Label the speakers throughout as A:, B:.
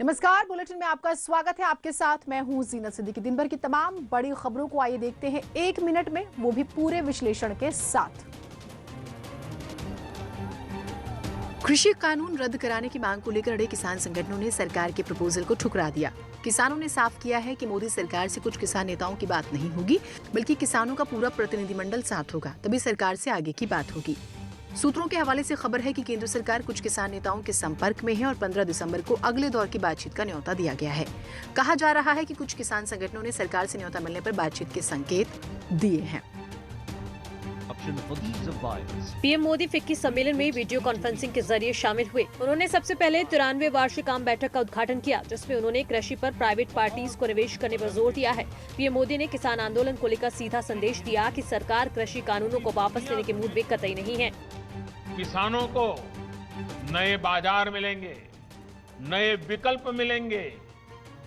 A: नमस्कार, बुलेटिन में आपका स्वागत है। आपके साथ मैं हूं जीनत सिद्दीकी। दिन भर की तमाम बड़ी खबरों को आइए देखते हैं 1 मिनट में, वो भी पूरे विश्लेषण के साथ। कृषि कानून रद्द कराने की मांग को लेकर अड़े किसान संगठनों ने सरकार के प्रपोजल को ठुकरा दिया। किसानों ने साफ किया है कि मोदी सरकार से कुछ किसान नेताओं की बात नहीं होगी, बल्कि किसानों का पूरा प्रतिनिधिमंडल साथ होगा, तभी सरकार से आगे की बात होगी। सूत्रों के हवाले से खबर है कि केंद्र सरकार कुछ किसान नेताओं के संपर्क में है और 15 दिसंबर को अगले दौर की बातचीत का न्योता दिया गया है। कहा जा रहा है कि कुछ किसान संगठनों ने सरकार से न्योता मिलने पर बातचीत के संकेत दिए हैं।
B: पीएम मोदी फिक्की सम्मेलन में वीडियो कॉन्फ्रेंसिंग के जरिए शामिल हुए। उन्होंने सबसे पहले 93वें वार्षिक आम बैठक का उद्घाटन किया, जिसमें उन्होंने कृषि पर प्राइवेट पार्टीज को निवेश करने पर जोर दिया है। पीएम मोदी ने किसान आंदोलन को लेकर सीधा संदेश दिया कि सरकार कृषि कानूनों को वापस लेने के मूड में कतई नहीं है।
C: किसानों को नए बाजार मिलेंगे, नए विकल्प मिलेंगे,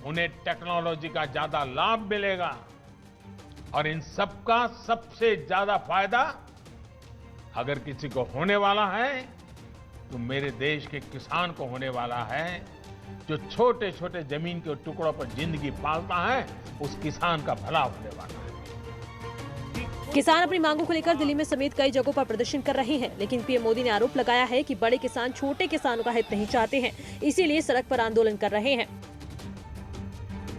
C: उन्हें टेक्नोलॉजी का ज्यादा लाभ मिलेगा और इन सबका सबसे ज्यादा फायदा अगर किसी को होने वाला है तो मेरे देश के किसान को होने वाला है, जो छोटे छोटे जमीन के टुकड़ों पर जिंदगी पालता है, उस किसान का भला होने वाला है।
B: किसान अपनी मांगों को लेकर दिल्ली में समेत कई जगहों पर प्रदर्शन कर रहे हैं, लेकिन पीएम मोदी ने आरोप लगाया है कि बड़े किसान छोटे किसानों का हित नहीं चाहते हैं, इसीलिए सड़क पर आंदोलन कर रहे हैं।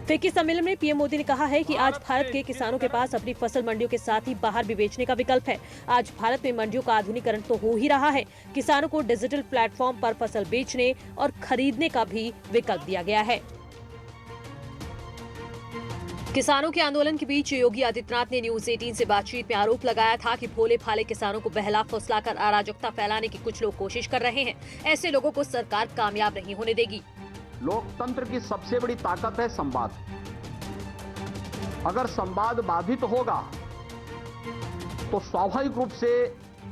B: फिक्की सम्मेलन में पीएम मोदी ने कहा है कि आज भारत के किसानों के पास अपनी फसल मंडियों के साथ ही बाहर भी बेचने का विकल्प है। आज भारत में मंडियों का आधुनिकीकरण तो हो ही रहा है, किसानों को डिजिटल प्लेटफॉर्म पर फसल बेचने और खरीदने का भी विकल्प दिया गया है। किसानों के आंदोलन के बीच योगी आदित्यनाथ ने न्यूज 18 से बातचीत में आरोप लगाया था कि भोले भाले किसानों को बहला फुसलाकर अराजकता फैलाने की कुछ लोग कोशिश कर रहे हैं। ऐसे लोगों को सरकार कामयाब नहीं होने देगी।
D: लोकतंत्र की सबसे बड़ी ताकत है संवाद। अगर संवाद बाधित होगा तो स्वाभाविक रूप से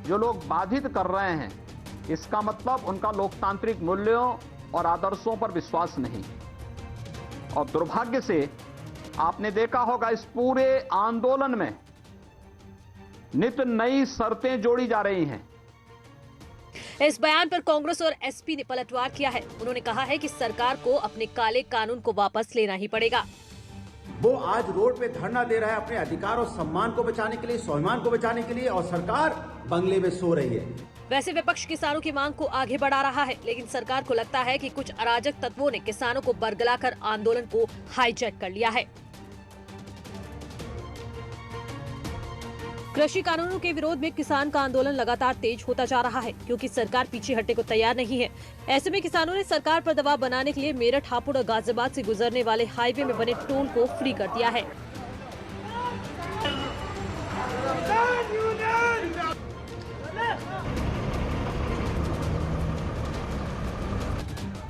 D: जो लोग बाधित कर रहे हैं, इसका मतलब उनका लोकतांत्रिक मूल्यों और आदर्शों पर विश्वास नहीं। और दुर्भाग्य से आपने देखा होगा इस पूरे आंदोलन में नित नई शर्तें जोड़ी जा रही हैं।
B: इस बयान पर कांग्रेस और एसपी ने पलटवार किया है। उन्होंने कहा है कि सरकार को अपने काले कानून को वापस लेना ही पड़ेगा।
E: वो आज रोड पे धरना दे रहा है अपने अधिकार और सम्मान को बचाने के लिए, स्वाभिमान को बचाने के लिए, और सरकार बंगले में सो रही है।
B: वैसे विपक्ष किसानों की मांग को आगे बढ़ा रहा है, लेकिन सरकार को लगता है कि कुछ अराजक तत्वों ने किसानों को बरगलाकर आंदोलन को हाईजैक कर लिया है। कृषि कानूनों के विरोध में किसान का आंदोलन लगातार तेज होता जा रहा है, क्योंकि सरकार पीछे हटने को तैयार नहीं है। ऐसे में किसानों ने सरकार पर दबाव बनाने के लिए मेरठ, हापुड़ और गाजियाबाद से गुजरने वाले हाईवे में बने टोल को फ्री कर दिया है।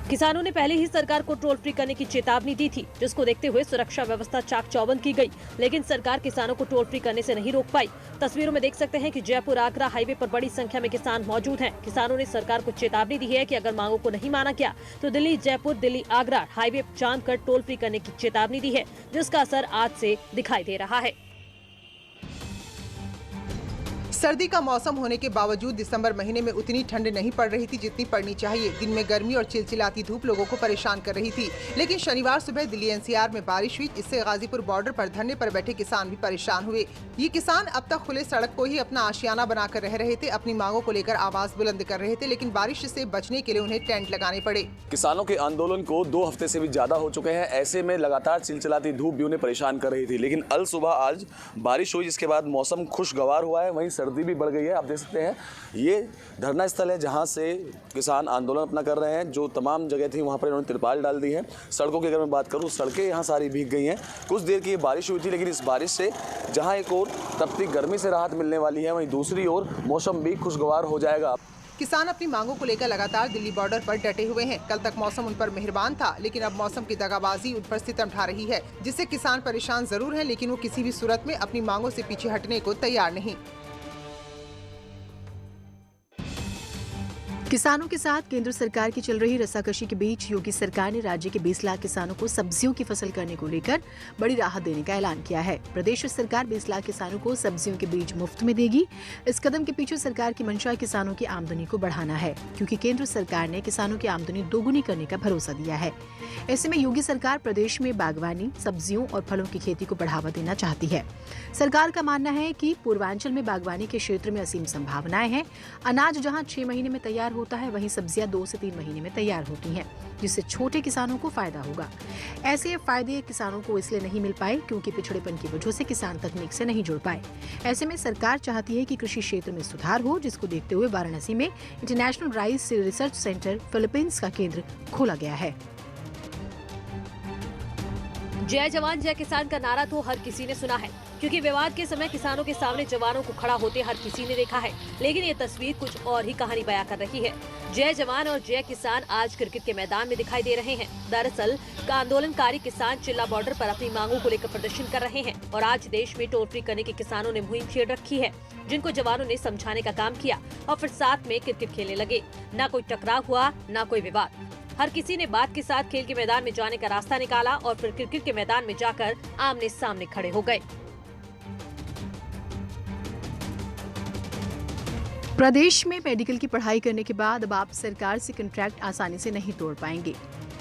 B: किसानों ने पहले ही सरकार को टोल फ्री करने की चेतावनी दी थी, जिसको देखते हुए सुरक्षा व्यवस्था चाक चौबंद की गई, लेकिन सरकार किसानों को टोल फ्री करने से नहीं रोक पाई। तस्वीरों में देख सकते हैं कि जयपुर आगरा हाईवे पर बड़ी संख्या में किसान मौजूद हैं। किसानों ने सरकार को चेतावनी दी है कि अगर मांगों को नहीं माना गया तो दिल्ली जयपुर दिल्ली आगरा हाईवे जाम कर टोल फ्री करने की चेतावनी दी है, जिसका असर आज से दिखाई दे रहा है।
F: सर्दी का मौसम होने के बावजूद दिसंबर महीने में उतनी ठंड नहीं पड़ रही थी जितनी पड़नी चाहिए। दिन में गर्मी और चिलचिलाती धूप लोगों को परेशान कर रही थी, लेकिन शनिवार सुबह दिल्ली एनसीआर में बारिश हुई, इससे गाजीपुर बॉर्डर पर धरने पर बैठे किसान भी परेशान हुए। ये किसान अब तक खुले सड़क को ही अपना आशियाना बनाकर रह रहे थे, अपनी मांगों को लेकर आवाज बुलंद कर रहे थे, लेकिन बारिश से बचने के लिए उन्हें टेंट लगाने पड़े।
G: किसानों के आंदोलन को 2 हफ्ते से भी ज्यादा हो चुके हैं। ऐसे में लगातार चिलचिलाती धूप भी उन्हें परेशान कर रही थी, लेकिन अल सुबह आज बारिश हुई, जिसके बाद मौसम खुशगवार हुआ है। वहीं सर्दी भी बढ़ गई है। आप देख सकते हैं ये धरना स्थल है जहां से किसान आंदोलन अपना कर रहे हैं। जो तमाम जगह थी वहां पर इन्होंने तिरपाल डाल दी है। सड़कों की अगर मैं बात करूं, सड़कें यहां सारी भीग गई हैं। कुछ देर की ये बारिश हुई थी, लेकिन इस बारिश से जहां एक और तपती गर्मी से राहत मिलने वाली है, वहीं दूसरी ओर मौसम भी खुशगवार हो जाएगा।
F: किसान अपनी मांगों को लेकर लगातार दिल्ली बॉर्डर पर डटे हुए हैं। कल तक मौसम उन पर मेहरबान था, लेकिन अब मौसम की दगाबाजी उन पर सितम ढा रही है, जिससे किसान परेशान जरूर हैं, लेकिन वो किसी भी सूरत में अपनी मांगों से पीछे हटने को तैयार नहीं।
A: किसानों के साथ केंद्र सरकार की चल रही रस्साकशी के बीच योगी सरकार ने राज्य के 20 लाख किसानों को सब्जियों की फसल करने को लेकर बड़ी राहत देने का ऐलान किया है। प्रदेश सरकार 20 लाख किसानों को सब्जियों के बीज मुफ्त में देगी। इस कदम के पीछे सरकार की मंशा किसानों की आमदनी को बढ़ाना है, क्योंकि केंद्र सरकार ने किसानों की आमदनी दोगुनी करने का भरोसा दिया है। ऐसे में योगी सरकार प्रदेश में बागवानी, सब्जियों और फलों की खेती को बढ़ावा देना चाहती है। सरकार का मानना है कि पूर्वांचल में बागवानी के क्षेत्र में असीम संभावनाएं हैं। अनाज जहां 6 महीने में तैयार होता है, वहीं सब्जियां 2 से 3 महीने में तैयार होती हैं, जिससे छोटे किसानों को फायदा होगा। ऐसे फायदे किसानों को इसलिए नहीं मिल पाए क्योंकि पिछड़ेपन की वजह से किसान तकनीक से नहीं जुड़ पाए। ऐसे में सरकार चाहती है कि कृषि क्षेत्र में सुधार हो, जिसको देखते हुए वाराणसी में international rice research centre Philippines का केंद्र खोला गया है।
B: जय जवान जय किसान का नारा तो हर किसी ने सुना है, क्योंकि विवाद के समय किसानों के सामने जवानों को खड़ा होते हर किसी ने देखा है। लेकिन ये तस्वीर कुछ और ही कहानी बयां कर रही है। जय जवान और जय किसान आज क्रिकेट के मैदान में दिखाई दे रहे हैं। दरअसल आंदोलनकारी किसान चिल्ला बॉर्डर पर अपनी मांगों को लेकर प्रदर्शन कर रहे हैं और आज देश में टोल फ्री करने के किसानों ने मुहिम छेड़ रखी है, जिनको जवानों ने समझाने का काम किया और फिर साथ में क्रिकेट खेलने लगे। न कोई टकराव हुआ, न कोई विवाद। हर किसी ने बात के साथ खेल के मैदान में जाने का रास्ता निकाला और फिर क्रिकेट के मैदान में जाकर आमने सामने खड़े हो गए।
A: प्रदेश में मेडिकल की पढ़ाई करने के बाद अब आप सरकार से कॉन्ट्रैक्ट आसानी से नहीं तोड़ पाएंगे,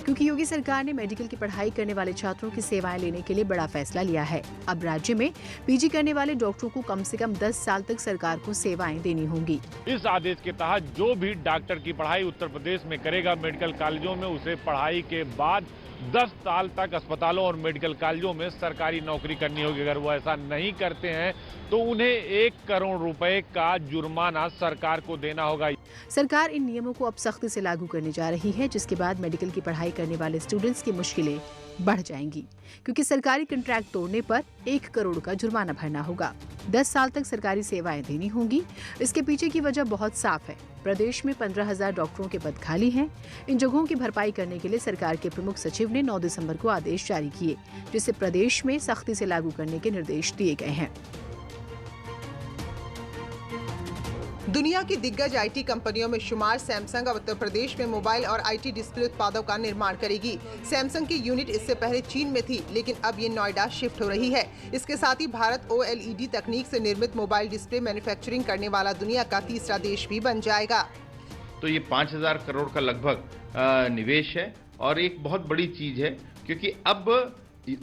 A: क्योंकि योगी सरकार ने मेडिकल की पढ़ाई करने वाले छात्रों की सेवाएं लेने के लिए बड़ा फैसला लिया है। अब राज्य में पीजी करने वाले डॉक्टरों को कम से कम 10 साल तक सरकार को सेवाएं देनी होंगी।
C: इस आदेश के तहत जो भी डॉक्टर की पढ़ाई उत्तर प्रदेश में करेगा मेडिकल कॉलेजों में, उसे पढ़ाई के बाद 10 साल तक अस्पतालों और मेडिकल कॉलेजों में सरकारी नौकरी करनी होगी। अगर वो ऐसा नहीं करते हैं तो उन्हें 1 करोड़ रुपए का जुर्माना सरकार को देना होगा।
A: सरकार इन नियमों को अब सख्ती से लागू करने जा रही है, जिसके बाद मेडिकल की पढ़ाई करने वाले स्टूडेंट्स की मुश्किलें बढ़ जाएंगी, क्योंकि सरकारी कॉन्ट्रैक्ट तोड़ने पर 1 करोड़ का जुर्माना भरना होगा। 10 साल तक सरकारी सेवाएं देनी होंगी। इसके पीछे की वजह बहुत साफ है। प्रदेश में 15,000 डॉक्टरों के पद खाली हैं। इन जगहों की भरपाई करने के लिए सरकार के प्रमुख सचिव ने 9 दिसंबर को आदेश जारी किए, जिसे प्रदेश में सख्ती से लागू करने के निर्देश दिए गए हैं।
F: दुनिया की दिग्गज आईटी कंपनियों में शुमार सैमसंग अब उत्तर प्रदेश में मोबाइल और आईटी डिस्प्ले उत्पादों का निर्माण करेगी। सैमसंग की यूनिट इससे पहले चीन में थी, लेकिन अब ये नोएडा शिफ्ट हो रही है। इसके साथ ही भारत OLED तकनीक से निर्मित मोबाइल डिस्प्ले मैन्युफैक्चरिंग करने वाला दुनिया का तीसरा देश भी बन जाएगा।
H: तो ये 5,000 करोड़ का लगभग निवेश है और एक बहुत बड़ी चीज है, क्योंकि अब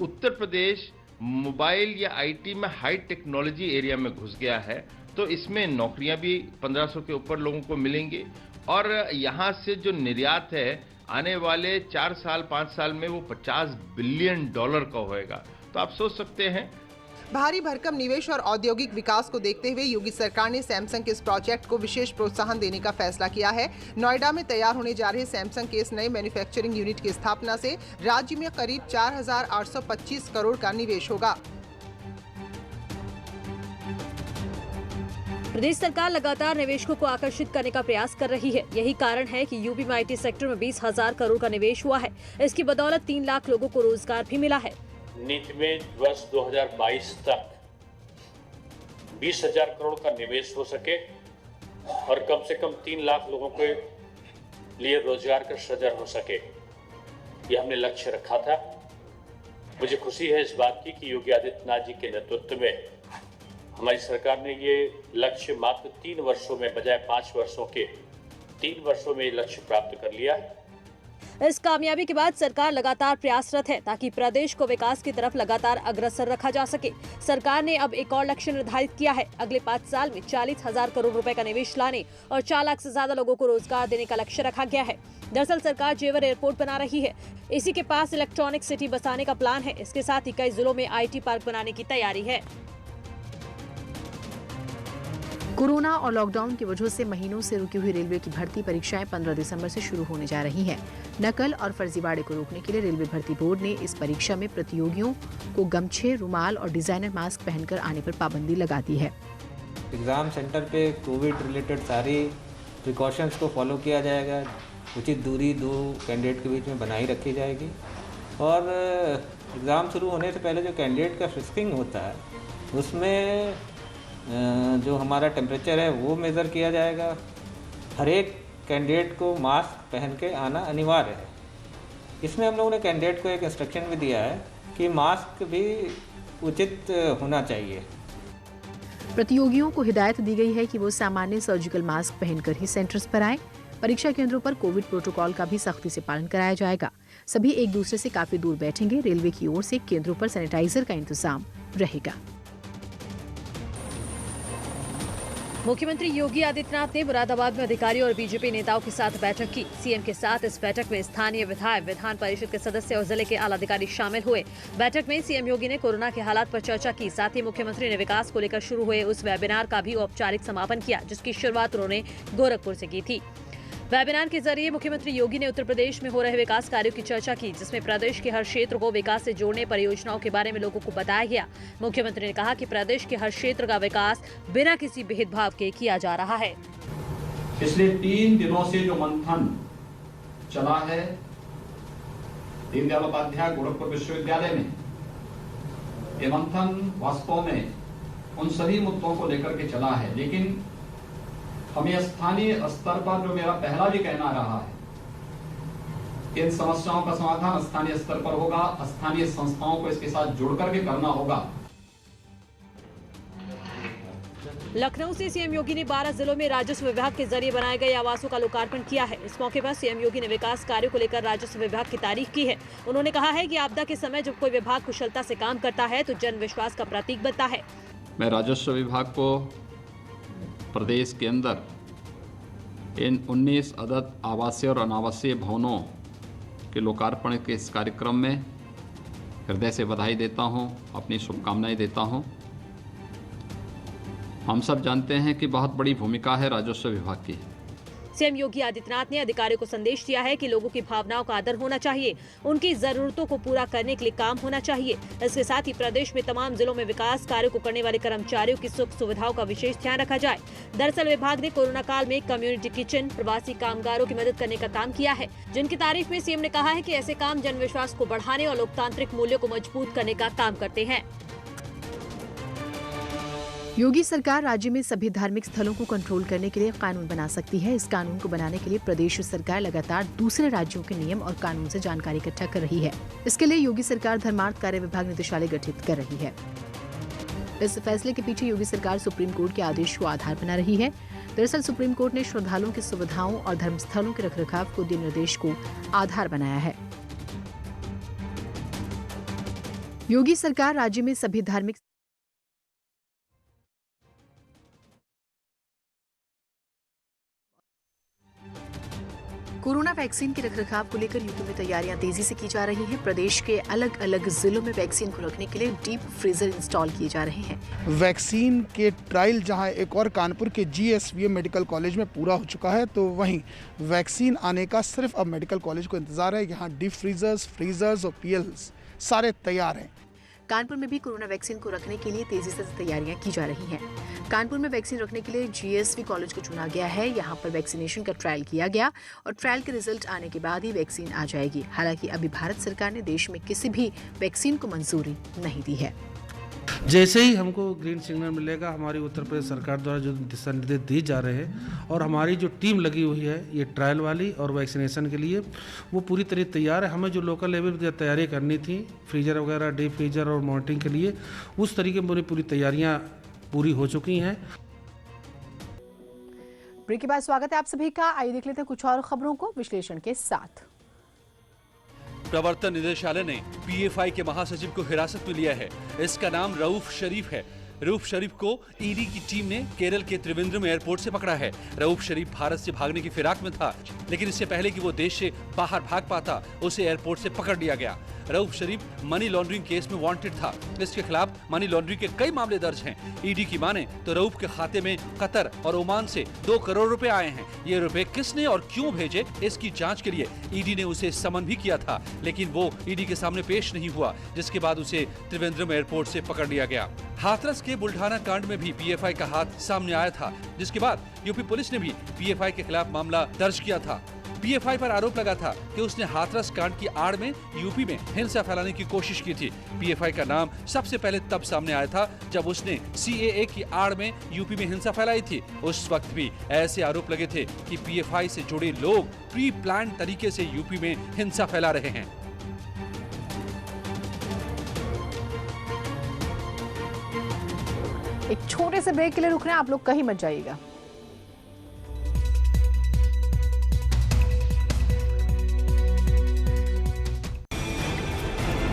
H: उत्तर प्रदेश मोबाइल या आईटी में हाई टेक्नोलॉजी एरिया में घुस गया है। तो इसमें नौकरियां भी 1500 के ऊपर लोगों को मिलेंगी और यहाँ से जो निर्यात है आने वाले 4 साल 5 साल में वो $50 बिलियन का होएगा। तो आप सोच सकते हैं।
F: भारी भरकम निवेश और औद्योगिक विकास को देखते हुए योगी सरकार ने सैमसंग के इस प्रोजेक्ट को विशेष प्रोत्साहन देने का फैसला किया है। नोएडा में तैयार होने जा रहे सैमसंग के इस नए मैन्युफैक्चरिंग यूनिट की स्थापना से राज्य में करीब 4,825 करोड़ का निवेश होगा।
B: प्रदेश सरकार लगातार निवेशकों को आकर्षित करने का प्रयास कर रही है। यही कारण है कि यूपी में आईटी सेक्टर में 20,000 करोड़ का निवेश हुआ है। इसकी बदौलत 3 लाख लोगों को रोजगार भी मिला है।
I: नीति में वर्ष 2022 तक 20,000 करोड़ का निवेश हो सके और कम से कम 3 लाख लोगों के लिए रोजगार का सृजन हो सके, ये हमने लक्ष्य रखा था। मुझे खुशी है इस बात की कि योगी आदित्यनाथ जी के नेतृत्व में हमारी सरकार ने ये लक्ष्य मात्र 3 वर्षों में बजाय 5 वर्षों के 3 वर्षों में ये लक्ष्य प्राप्त कर लिया।
B: इस कामयाबी के बाद सरकार लगातार प्रयासरत है ताकि प्रदेश को विकास की तरफ लगातार अग्रसर रखा जा सके। सरकार ने अब एक और लक्ष्य निर्धारित किया है। अगले 5 साल में 40,000 करोड़ रुपए का निवेश लाने और 4 लाख से ज्यादा लोगों को रोजगार देने का लक्ष्य रखा गया है। दरअसल सरकार जेवर एयरपोर्ट बना रही है। इसी के पास इलेक्ट्रॉनिक सिटी बसाने का प्लान है। इसके साथ ही कई जिलों में IT पार्क बनाने की तैयारी है।
A: कोरोना और लॉकडाउन की वजह से महीनों से रुकी हुई रेलवे की भर्ती परीक्षाएं 15 दिसंबर से शुरू होने जा रही हैं। नकल और फर्जीवाड़े को रोकने के लिए रेलवे भर्ती बोर्ड ने इस परीक्षा में प्रतियोगियों को गमछे, रुमाल और डिजाइनर मास्क पहनकर आने पर पाबंदी लगा दी है।
J: एग्ज़ाम सेंटर पे कोविड रिलेटेड सारी प्रिकॉशंस को फॉलो किया जाएगा। उचित दूरी 2 कैंडिडेट के बीच में बनाई रखी जाएगी और एग्ज़ाम शुरू होने से पहले जो कैंडिडेट का फ्रिस्किंग होता है उसमें जो हमारा टेम्परेचर है वो मेज़र किया जाएगा। हर एक कैंडिडेट को मास्क पहन के आना अनिवार्य है। इसमें हम लोगों ने कैंडिडेट को एक इंस्ट्रक्शन भी दिया है कि मास्क भी उचित होना चाहिए।
A: प्रतियोगियों को हिदायत दी गई है कि वो सामान्य सर्जिकल मास्क पहनकर ही सेंटर्स पर आएं। परीक्षा केंद्रों पर कोविड प्रोटोकॉल का भी सख्ती से पालन कराया जाएगा। सभी एक दूसरे से काफी दूर बैठेंगे। रेलवे की ओर से केंद्रों पर सैनिटाइजर का इंतजाम रहेगा।
B: मुख्यमंत्री योगी आदित्यनाथ ने मुरादाबाद में अधिकारियों और बीजेपी नेताओं के साथ बैठक की। सीएम के साथ इस बैठक में स्थानीय विधायक, विधान परिषद के सदस्य और जिले के आला अधिकारी शामिल हुए। बैठक में सीएम योगी ने कोरोना के हालात पर चर्चा की। साथ ही मुख्यमंत्री ने विकास को लेकर शुरू हुए उस वेबिनार का भी औपचारिक समापन किया, जिसकी शुरुआत उन्होंने गोरखपुर से की थी। वेबिनार के जरिए मुख्यमंत्री योगी ने उत्तर प्रदेश में हो रहे विकास कार्यों की चर्चा की, जिसमें प्रदेश के हर क्षेत्र को विकास से जोड़ने परियोजनाओं के बारे में लोगों को बताया गया। मुख्यमंत्री ने कहा कि प्रदेश के हर क्षेत्र का विकास बिना किसी भेदभाव के किया जा रहा है।
D: पिछले 3 दिनों से जो मंथन चला है दीनदयाल उपाध्याय गोरखपुर विश्वविद्यालय में, ये मंथन वास्तव में उन सभी मुद्दों को लेकर के चला है, लेकिन हमें स्थानीय स्तर पर, जो मेरा पहला भी कहना रहा है, इन समस्याओं का समाधान स्थानीय स्तर पर होगा। स्थानीय संस्थाओं को इसके साथ जुड़ करके करना होगा।
B: लखनऊ से सीएम योगी ने 12 जिलों में राजस्व विभाग के जरिए बनाए गए आवासों का लोकार्पण किया है। इस मौके पर सीएम योगी ने विकास कार्यों को लेकर राजस्व विभाग की तारीफ की है। उन्होंने कहा है कि आपदा के समय जब कोई विभाग कुशलता से काम करता है तो जन विश्वास का प्रतीक बनता है।
K: मैं राजस्व विभाग को प्रदेश के अंदर इन 19 अदद आवासीय और अनावासीय भवनों के लोकार्पण के इस कार्यक्रम में हृदय से बधाई देता हूं, अपनी शुभकामनाएं देता हूं। हम सब जानते हैं कि बहुत बड़ी भूमिका है राजस्व विभाग की।
B: सीएम योगी आदित्यनाथ ने अधिकारियों को संदेश दिया है कि लोगों की भावनाओं का आदर होना चाहिए, उनकी जरूरतों को पूरा करने के लिए काम होना चाहिए। इसके साथ ही प्रदेश में तमाम जिलों में विकास कार्यों को करने वाले कर्मचारियों की सुख सुविधाओं का विशेष ध्यान रखा जाए। दरअसल विभाग ने कोरोना काल में कम्युनिटी किचन, प्रवासी कामगारों की मदद करने का काम किया है, जिनकी तारीफ में सीएम ने कहा है कि ऐसे काम जन विश्वास को बढ़ाने और लोकतांत्रिक मूल्यों को मजबूत करने का काम करते हैं।
A: योगी सरकार राज्य में सभी धार्मिक स्थलों को कंट्रोल करने के लिए कानून बना सकती है। इस कानून को बनाने के लिए प्रदेश सरकार लगातार दूसरे राज्यों के नियम और कानून से जानकारी इकट्ठा कर रही है। इसके लिए योगी सरकार धर्मार्थ कार्य विभाग निदेशालय गठित कर रही है। इस फैसले के पीछे योगी सरकार सुप्रीम कोर्ट के आदेश को आधार बना रही है। दरअसल सुप्रीम कोर्ट ने श्रद्धालुओं की सुविधाओं और धर्मस्थलों के रखरखाव को दिए निर्देश को आधार बनाया है। योगी सरकार राज्य में सभी धार्मिक कोरोना वैक्सीन के रखरखाव को लेकर यूपी में तैयारियां तेजी से की जा रही हैं। प्रदेश के अलग अलग जिलों में वैक्सीन को रखने के लिए डीप फ्रीजर इंस्टॉल किए जा रहे हैं।
L: वैक्सीन के ट्रायल जहां एक और कानपुर के GSVM मेडिकल कॉलेज में पूरा हो चुका है, तो वहीं वैक्सीन आने का सिर्फ अब मेडिकल कॉलेज को इंतजार है। यहाँ डीप फ्रीजर्स और PLs सारे तैयार हैं।
A: कानपुर में भी कोरोना वैक्सीन को रखने के लिए तेजी से तैयारियां की जा रही हैं। कानपुर में वैक्सीन रखने के लिए GSV कॉलेज को चुना गया है। यहां पर वैक्सीनेशन का ट्रायल किया गया और ट्रायल के रिजल्ट आने के बाद ही वैक्सीन आ जाएगी। हालांकि अभी भारत सरकार ने देश में किसी भी वैक्सीन को मंजूरी नहीं दी है।
M: जैसे ही हमको ग्रीन सिग्नल मिलेगा, हमारी उत्तर प्रदेश सरकार द्वारा जो दिशा निर्देश दिए जा रहे हैं और हमारी जो टीम लगी हुई है ये ट्रायल वाली और वैक्सीनेशन के लिए, वो पूरी तरह तैयार है। हमें जो लोकल लेवल पर तैयारी करनी थी, फ्रीजर वगैरह, डीप फ्रीजर और मॉनिटरिंग के लिए, उस तरीके में पूरी तैयारियां पूरी हो चुकी हैं।
A: ब्रेक के बाद स्वागत है आप सभी का। आइए देख लेते हैं कुछ और खबरों को विश्लेषण के साथ।
N: प्रवर्तन निदेशालय ने PFI के महासचिव को हिरासत में लिया है। इसका नाम रऊफ शरीफ है। रऊफ शरीफ को ईडी की टीम ने केरल के त्रिवेंद्रम एयरपोर्ट से पकड़ा है। रऊफ शरीफ भारत से भागने की फिराक में था, लेकिन इससे पहले कि वो देश से बाहर भाग पाता, उसे एयरपोर्ट से पकड़ लिया गया। रऊफ शरीफ मनी लॉन्ड्रिंग केस में वांटेड था। इसके खिलाफ मनी लॉन्ड्रिंग के कई मामले दर्ज हैं। ईडी की माने तो रऊफ के खाते में कतर और ओमान से 2 करोड़ रुपए आए हैं। ये रुपए किसने और क्यों भेजे, इसकी जांच के लिए ईडी ने उसे समन भी किया था, लेकिन वो ईडी के सामने पेश नहीं हुआ, जिसके बाद उसे त्रिवेंद्रम एयरपोर्ट से पकड़ लिया गया। हाथरस के बुल्ढाना कांड में भी PFI का हाथ सामने आया था, जिसके बाद यूपी पुलिस ने भी PFI के खिलाफ मामला दर्ज किया था। पीएफआई पर आरोप लगा था कि उसने हाथरस कांड की आड़ में यूपी में हिंसा फैलाने की कोशिश की थी। पीएफआई का नाम सबसे पहले तब सामने आया था जब उसने सीएए की आड़ में यूपी में हिंसा फैलाई थी। उस वक्त भी ऐसे आरोप लगे थे कि पीएफआई से जुड़े लोग प्री प्लान तरीके से यूपी में हिंसा फैला रहे हैं।
A: एक छोटे से ब्रेक के लिए रुक रहे हैं, आप लोग कहीं मत जाइएगा।